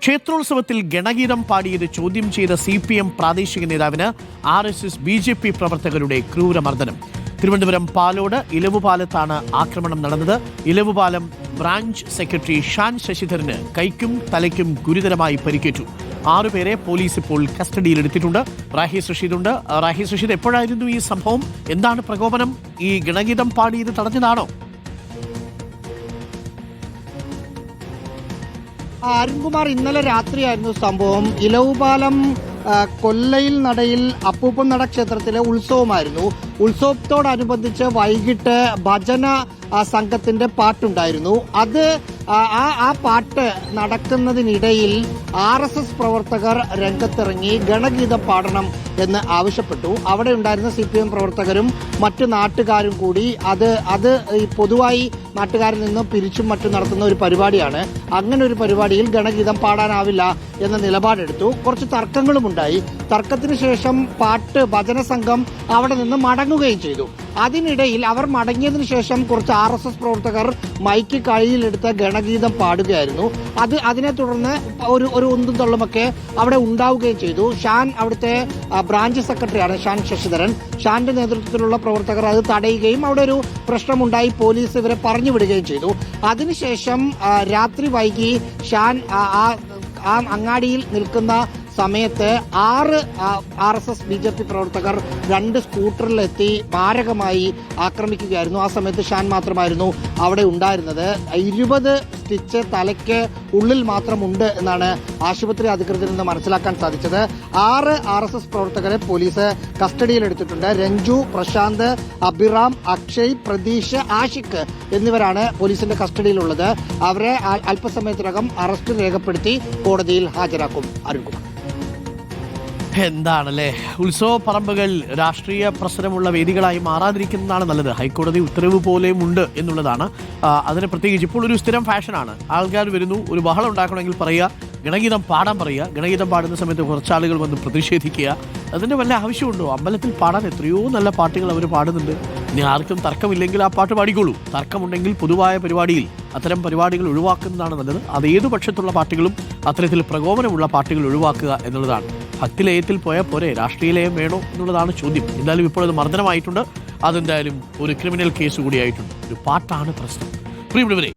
ക്ഷേത്രോത്സവത്തിൽ ഗണഗീതം പാടിയത് ചോദ്യം ചെയ്ത CPM പ്രാദേശിക നേതാവിന് RSS BJP പ്രവർത്തകരുടെ ക്രൂരമർദ്ദനം. തിരുവനന്തപുരം പാലോട് ഇലവുപാലത്താണ് ആക്രമണം നടന്നത്. ഇലവുപാലം ബ്രാഞ്ച് സെക്രട്ടറി ഷാൻ ശശിധരന് കൈക്കും തലയ്ക്കും ഗുരുതരമായി പരിക്കേറ്റു. 6 പേരെ പോലീസ് ഇപ്പോൾ കസ്റ്റഡിയിലെടുത്തിട്ടുണ്ട്. റാഹിസ് റഷീദുണ്ട്. റാഹിസ് റഷീദ്, എപ്പോഴായിരുന്നു ഈ സംഭവം? എന്താണ് പ്രകോപനം? ഈ ഗണഗീതം പാടിയത് തടഞ്ഞതാണോ? അരുൺകുമാർ, ഇന്നലെ രാത്രിയായിരുന്നു സംഭവം. ഇലവുപാലം കൊല്ലയിൽ നടയിൽ അപ്പൂപ്പൻ നട ക്ഷേത്രത്തിലെ ഉത്സവമായിരുന്നു. ഉത്സവത്തോടനുബന്ധിച്ച് വൈകിട്ട് ഭജന സംഘത്തിന്റെ പാട്ടുണ്ടായിരുന്നു. അത് ആ പാട്ട് നടക്കുന്നതിനിടയിൽ RSS പ്രവർത്തകർ രംഗത്തിറങ്ങി ഗണഗീതം പാടണം എന്ന് ആവശ്യപ്പെട്ടു. അവിടെ ഉണ്ടായിരുന്ന CPM പ്രവർത്തകരും മറ്റു നാട്ടുകാരും കൂടി അത് ഈ പൊതുവായി നാട്ടുകാരിൽ നിന്നും പിരിച്ചും മറ്റും നടത്തുന്ന ഒരു പരിപാടിയാണ്. അങ്ങനെ ഒരു പരിപാടിയിൽ ഗണഗീതം പാടാനാവില്ല എന്ന നിലപാടെടുത്തു. കുറച്ച് തർക്കങ്ങളും ഉണ്ടായി. തർക്കത്തിന് ശേഷം ഭജന സംഘം അവിടെ നിന്ന് മടങ്ങുകയും ചെയ്തു. അതിനിടയിൽ അവർ മടങ്ങിയതിനു ശേഷം കുറച്ച് RSS പ്രവർത്തകർ മൈക്ക് കയ്യിലെടുത്ത് ഗണഗീതം പാടുകയായിരുന്നു. അതിനെ തുടർന്ന് ഒരു ഉന്തും തള്ളുമൊക്കെ അവിടെ ഉണ്ടാവുകയും ചെയ്തു. ഷാൻ അവിടുത്തെ ബ്രാഞ്ച് സെക്രട്ടറിയാണ്, ഷാൻ ശശിധരൻ. ഷാന്റെ നേതൃത്വത്തിലുള്ള പ്രവർത്തകർ അത് തടയുകയും അവിടെ ഒരു പ്രശ്നമുണ്ടായി. പോലീസ് ഇവരെ പറഞ്ഞു വിടുകയും ചെയ്തു. അതിനുശേഷം രാത്രി വൈകി ഷാൻ ആ അങ്ങാടിയിൽ നിൽക്കുന്ന സമയത്ത് 6 RSS BJP പ്രവർത്തകർ 2 സ്കൂട്ടറിലെത്തി മാരകമായി ആക്രമിക്കുകയായിരുന്നു. ആ സമയത്ത് ഷാൻ മാത്രമായിരുന്നു അവിടെ ഉണ്ടായിരുന്നത്. 20 സ്റ്റിച്ച് തലയ്ക്ക് ഉള്ളിൽ മാത്രമുണ്ട് എന്നാണ് ആശുപത്രി അധികൃതരിൽ നിന്ന് മനസ്സിലാക്കാൻ സാധിച്ചത്. 6 RSS പ്രവർത്തകരെ പോലീസ് കസ്റ്റഡിയിലെടുത്തിട്ടുണ്ട്. രഞ്ജു, പ്രശാന്ത്, അഭിറാം, അക്ഷയ്, പ്രതീഷ്, ആഷിഖ് എന്നിവരാണ് പോലീസിന്റെ കസ്റ്റഡിയിലുള്ളത്. അവരെ അല്പസമയത്തിനകം അറസ്റ്റ് രേഖപ്പെടുത്തി കോടതിയിൽ ഹാജരാക്കും. അരുൺകുമാർ, എന്താണല്ലേ, ഉത്സവ പറമ്പുകൾ രാഷ്ട്രീയ പ്രശ്നമുള്ള വേദികളായി മാറാതിരിക്കുന്നതാണ് നല്ലത്. ഹൈക്കോടതി ഉത്തരവ് പോലെയും ഉണ്ട് എന്നുള്ളതാണ്. അതിന് പ്രത്യേകിച്ച് ഇപ്പോൾ ഒരു സ്ഥിരം ഫാഷനാണ്. ആൾക്കാർ വരുന്നു, ഒരു ബഹളം ഉണ്ടാക്കണമെങ്കിൽ പറയുക, ഗണഗീതം പാടാൻ പറയുക. ഗണഗീതം പാടുന്ന സമയത്ത് കുറച്ചാളുകൾ വന്ന് പ്രതിഷേധിക്കുക. അതിൻ്റെ വല്ല ആവശ്യമുണ്ടോ? അമ്പലത്തിൽ പാടാൻ എത്രയോ നല്ല പാട്ടുകൾ അവർ പാടുന്നുണ്ട്. ഇനി ആർക്കും തർക്കമില്ലെങ്കിൽ ആ പാട്ട് പാടിക്കോളൂ. തർക്കമുണ്ടെങ്കിൽ പൊതുവായ പരിപാടിയിൽ അത്തരം പരിപാടികൾ ഒഴിവാക്കുന്നതാണ് നല്ലത്. അത് ഏതു പക്ഷത്തുള്ള പാട്ടുകളും അത്തരത്തിൽ പ്രകോപനമുള്ള പാട്ടുകൾ ഒഴിവാക്കുക എന്നുള്ളതാണ്. ഭക്തിലയത്തിൽ പോയാൽ പോരെ, രാഷ്ട്രീയ ലയം വേണോ എന്നുള്ളതാണ് ചോദ്യം. എന്തായാലും ഇപ്പോൾ അത് മർദ്ദനമായിട്ടുണ്ട്. അതെന്തായാലും ഒരു ക്രിമിനൽ കേസ് കൂടിയായിട്ടുണ്ട്. ഒരു പാട്ടാണ് പ്രശ്നം. പ്രിയപ്പെട്ടവരെ,